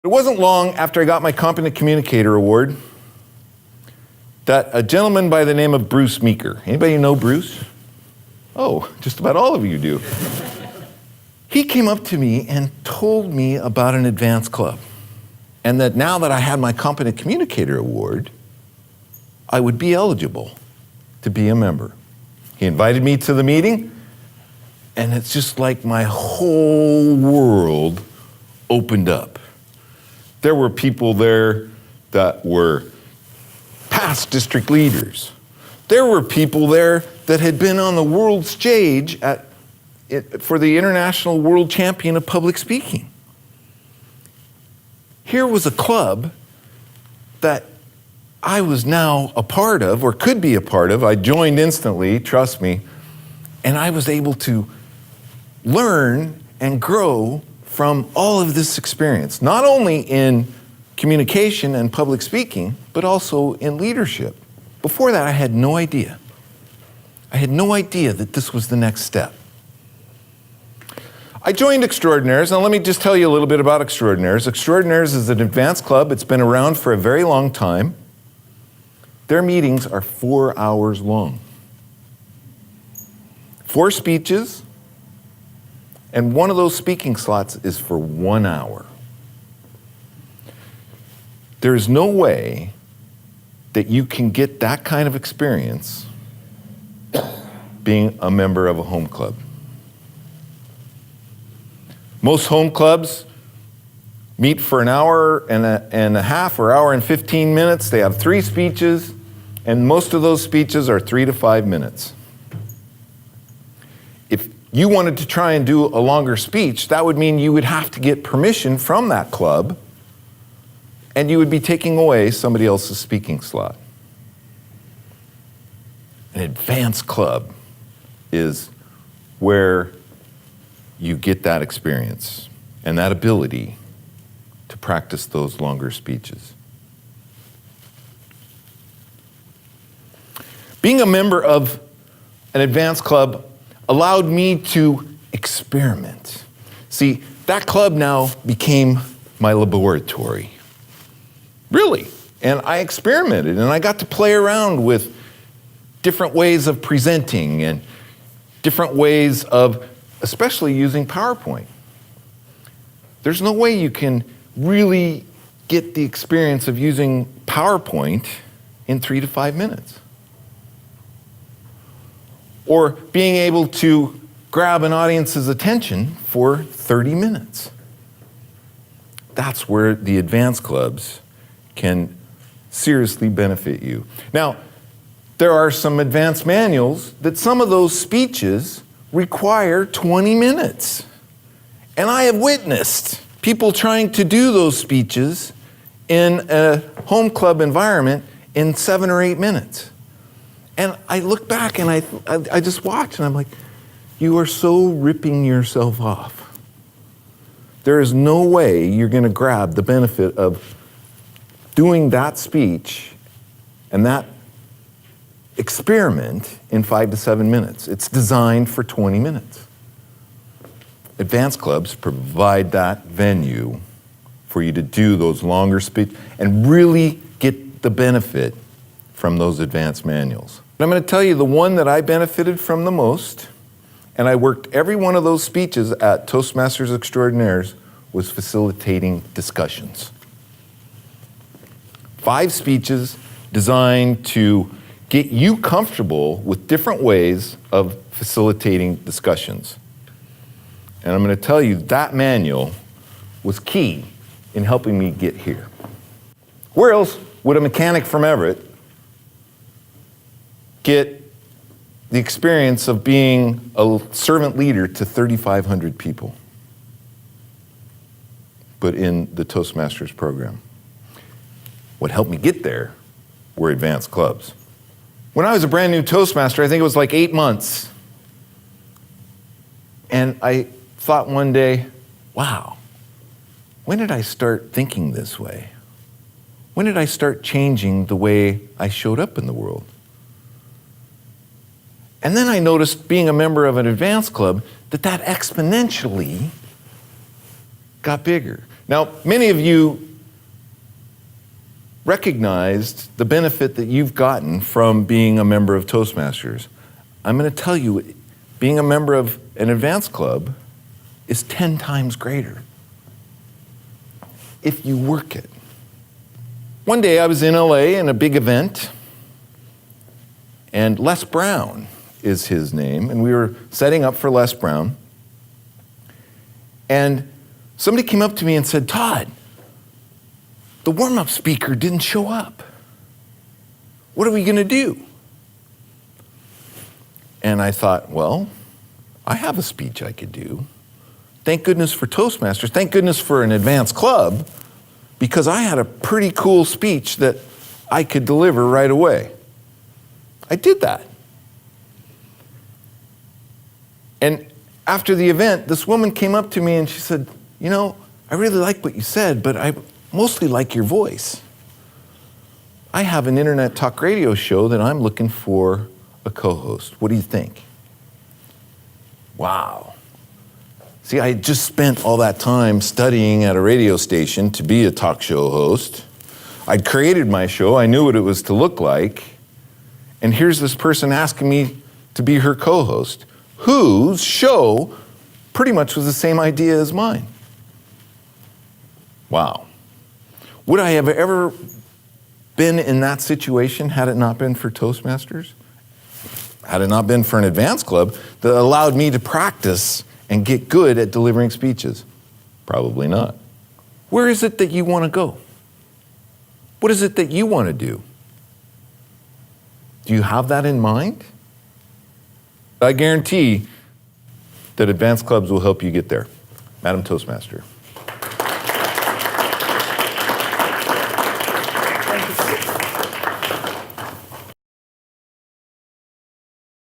It wasn't long after I got my Competent Communicator Award that a gentleman by the name of Bruce Meeker, anybody know Bruce? Oh, just about all of you do. He came up to me and told me about an advanced club, and that now that I had my Competent Communicator Award, I would be eligible to be a member. He invited me to the meeting, and it's just like my whole world opened up. There were people there that were past district leaders. There were people there that had been on the world stage for the International World Champion of Public Speaking. Here was a club that I was now a part of, or could be a part of. I joined instantly, trust me, and I was able to learn and grow from all of this experience, not only in communication and public speaking, but also in leadership. Before that, I had no idea. I had no idea that this was the next step. I joined Extraordinaires. Now let me just tell you a little bit about Extraordinaires. Extraordinaires is an advanced club. It's been around for a very long time. Their meetings are 4 hours long. 4 speeches, and one of those speaking slots is for 1 hour. There's no way that you can get that kind of experience being a member of a home club. Most home clubs meet for an hour and a half or hour and 15 minutes. They have 3 speeches, and most of those speeches are 3 to 5 minutes. If you wanted to try and do a longer speech, that would mean you would have to get permission from that club, and you would be taking away somebody else's speaking slot. An advanced club is where you get that experience and that ability to practice those longer speeches. Being a member of an advanced club allowed me to experiment. See, that club now became my laboratory. Really. And I experimented, and I got to play around with different ways of presenting and different ways of especially using PowerPoint. There's no way you can really get the experience of using PowerPoint in 3 to 5 minutes. Or being able to grab an audience's attention for 30 minutes. That's where the advanced clubs can seriously benefit you. Now, there are some advanced manuals that some of those speeches require 20 minutes. And I have witnessed people trying to do those speeches in a home club environment in 7 or 8 minutes. And I look back and I just watch and I'm like, you are so ripping yourself off. There is no way you're going to grab the benefit of doing that speech and that experiment in 5 to 7 minutes. It's designed for 20 minutes. Advanced clubs provide that venue for you to do those longer speeches and really get the benefit from those advanced manuals. But I'm going to tell you the one that I benefited from the most, and I worked every one of those speeches at Toastmasters Extraordinaires, was facilitating discussions. 5 speeches designed to get you comfortable with different ways of facilitating discussions. And I'm going to tell you that manual was key in helping me get here. Where else would a mechanic from Everett get the experience of being a servant leader to 3,500 people, but in the Toastmasters program? What helped me get there were advanced clubs. When I was a brand new Toastmaster, I think it was like 8 months, and I thought one day, wow, when did I start thinking this way? When did I start changing the way I showed up in the world? And then I noticed, being a member of an advanced club, that exponentially got bigger. Now, many of you recognized the benefit that you've gotten from being a member of Toastmasters. I'm going to tell you, being a member of an advanced club is 10 times greater if you work it. One day I was in LA in a big event, and Les Brown is his name, and we were setting up for Les Brown. And somebody came up to me and said, "Todd, the warm-up speaker didn't show up. What are we going to do?" And I thought, well, I have a speech I could do. Thank goodness for Toastmasters. Thank goodness for an advanced club, because I had a pretty cool speech that I could deliver right away. I did that. And after the event, this woman came up to me and she said, "You know, I really like what you said, but I mostly like your voice. I have an internet talk radio show that I'm looking for a co-host. What do you think?" Wow. See, I had just spent all that time studying at a radio station to be a talk show host. I'd created my show. I knew what it was to look like. And here's this person asking me to be her co-host, whose show pretty much was the same idea as mine. Wow. Would I have ever been in that situation had it not been for Toastmasters? Had it not been for an advanced club that allowed me to practice and get good at delivering speeches? Probably not. Where is it that you want to go? What is it that you want to do? Do you have that in mind? I guarantee that advanced clubs will help you get there. Madam Toastmaster.